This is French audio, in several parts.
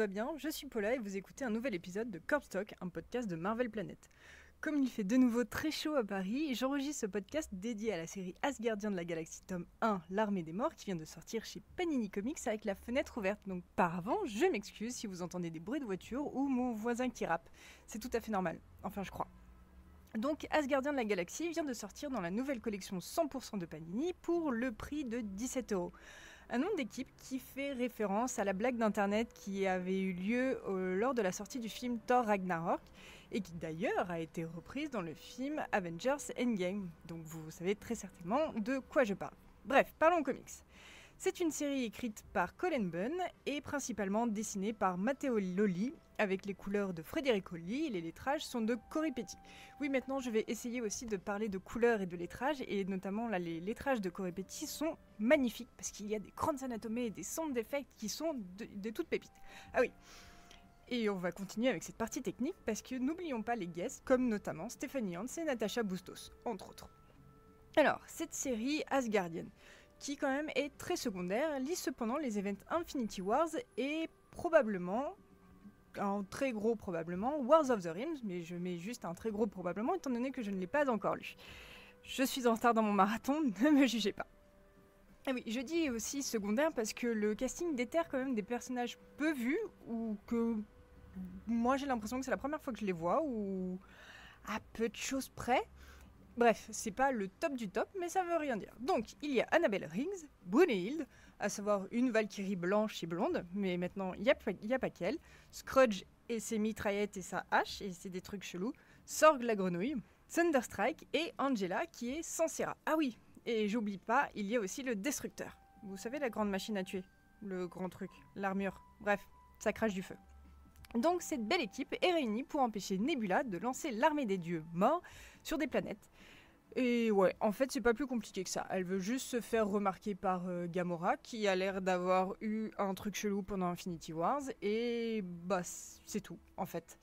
va bien, je suis Paula et vous écoutez un nouvel épisode de Corpse Talk, un podcast de Marvel Planet. Comme il fait de nouveau très chaud à Paris, j'enregistre ce podcast dédié à la série Asgardiens de la Galaxie tome 1, L'Armée des Morts, qui vient de sortir chez Panini Comics avec la fenêtre ouverte. Donc par avant, je m'excuse si vous entendez des bruits de voiture ou mon voisin qui rappe. C'est tout à fait normal, enfin je crois. Donc Asgardiens de la Galaxie vient de sortir dans la nouvelle collection 100% de Panini pour le prix de 17€. Un nom d'équipe qui fait référence à la blague d'internet qui avait eu lieu lors de la sortie du film Thor Ragnarok et qui d'ailleurs a été reprise dans le film Avengers Endgame. Donc vous savez très certainement de quoi je parle. Bref, parlons comics. C'est une série écrite par Colin Bunn et principalement dessinée par Matteo Lolli avec les couleurs de Federico Lee et les lettrages sont de Cory Petit. Oui, maintenant je vais essayer aussi de parler de couleurs et de lettrages et notamment là les lettrages de Cory Petit sont magnifiques parce qu'il y a des grandes anatomées et des sound effects qui sont de toutes pépites. Ah oui. Et on va continuer avec cette partie technique parce que n'oublions pas les guests comme notamment Stéphanie Hans et Natacha Bustos, entre autres. Alors, cette série Asgardienne, qui quand même est très secondaire, lit cependant les events Infinity Wars et probablement, un très gros probablement, Wars of the Realms, mais je mets juste un très gros probablement étant donné que je ne l'ai pas encore lu. Je suis en retard dans mon marathon, ne me jugez pas. Ah oui, je dis aussi secondaire parce que le casting déterre quand même des personnages peu vus ou que moi j'ai l'impression que c'est la première fois que je les vois ou à peu de choses près. Bref, c'est pas le top du top, mais ça veut rien dire. Donc, il y a Annabelle Riggs, Brunhilde, à savoir une Valkyrie blanche et blonde, mais maintenant, il n'y a pas qu'elle, Scrooge et ses mitraillettes et sa hache, et c'est des trucs chelous, Sorg la grenouille, Thunderstrike et Angela qui est Sansera. Ah oui, et j'oublie pas, il y a aussi le Destructeur. Vous savez, la grande machine à tuer, le grand truc, l'armure, bref, ça crache du feu. Donc cette belle équipe est réunie pour empêcher Nebula de lancer l'armée des dieux morts sur des planètes. Et ouais, en fait c'est pas plus compliqué que ça. Elle veut juste se faire remarquer par Gamora qui a l'air d'avoir eu un truc chelou pendant Infinity Wars et bah c'est tout en fait.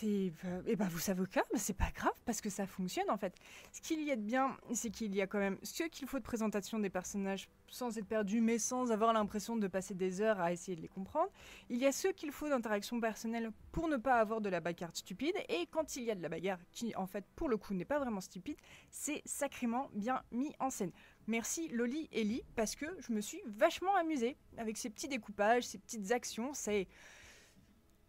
Et bah vous savez quoi, bah, c'est pas grave parce que ça fonctionne en fait. Ce qu'il y a de bien, c'est qu'il y a quand même ce qu'il faut de présentation des personnages sans être perdu, mais sans avoir l'impression de passer des heures à essayer de les comprendre. Il y a ce qu'il faut d'interaction personnelle pour ne pas avoir de la bagarre stupide. Et quand il y a de la bagarre qui en fait pour le coup n'est pas vraiment stupide, c'est sacrément bien mis en scène. Merci Loli et Lee parce que je me suis vachement amusée avec ces petits découpages, ces petites actions. C'est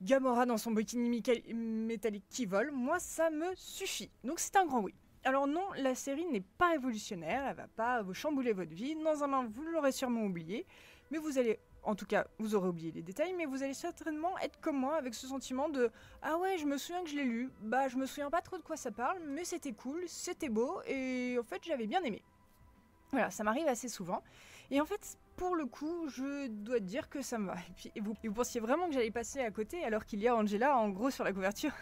Gamora dans son bikini métallique qui vole, moi ça me suffit. Donc c'est un grand oui. Alors non, la série n'est pas révolutionnaire, elle va pas vous chambouler votre vie. Dans un an, vous l'aurez sûrement oublié, mais vous allez, en tout cas, vous aurez oublié les détails, mais vous allez certainement être comme moi avec ce sentiment de ah ouais, je me souviens que je l'ai lu, bah je me souviens pas trop de quoi ça parle, mais c'était cool, c'était beau et en fait j'avais bien aimé. Voilà, ça m'arrive assez souvent. Et en fait, pour le coup, je dois dire que ça me va. Et vous pensiez vraiment que j'allais passer à côté alors qu'il y a Angela en gros sur la couverture?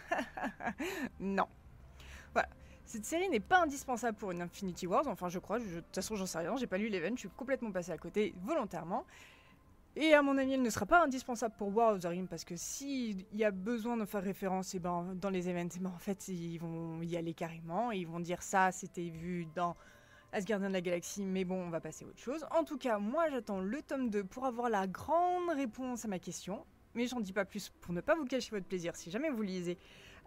Non. Voilà. Cette série n'est pas indispensable pour une Infinity Wars, enfin je crois, de toute façon j'en sais rien, j'ai pas lu l'event, je suis complètement passée à côté volontairement. Et à mon avis, elle ne sera pas indispensable pour War of the Ring parce que s'il y a besoin de faire référence dans les events, en fait ils vont y aller carrément, ils vont dire ça, c'était vu dans Asgardiens de la Galaxie, mais bon, on va passer à autre chose. En tout cas, moi j'attends le tome 2 pour avoir la grande réponse à ma question. Mais j'en dis pas plus pour ne pas vous cacher votre plaisir si jamais vous lisez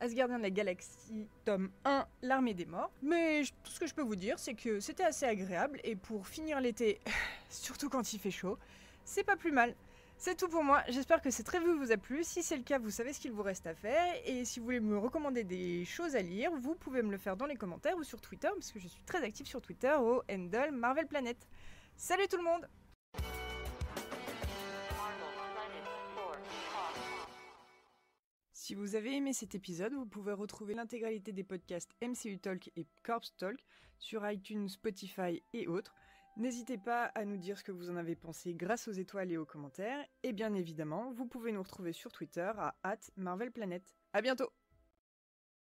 Asgardiens de la Galaxie, tome 1, L'Armée des Morts. Mais tout ce que je peux vous dire, c'est que c'était assez agréable. Et pour finir l'été, surtout quand il fait chaud, c'est pas plus mal. C'est tout pour moi, j'espère que cette revue vous a plu. Si c'est le cas, vous savez ce qu'il vous reste à faire. Et si vous voulez me recommander des choses à lire, vous pouvez me le faire dans les commentaires ou sur Twitter, parce que je suis très active sur Twitter au handle Marvel Planet. Salut tout le monde! Si vous avez aimé cet épisode, vous pouvez retrouver l'intégralité des podcasts MCU Talk et Corpse Talk sur iTunes, Spotify et autres. N'hésitez pas à nous dire ce que vous en avez pensé grâce aux étoiles et aux commentaires. Et bien évidemment, vous pouvez nous retrouver sur Twitter à @MarvelPlanet. À bientôt!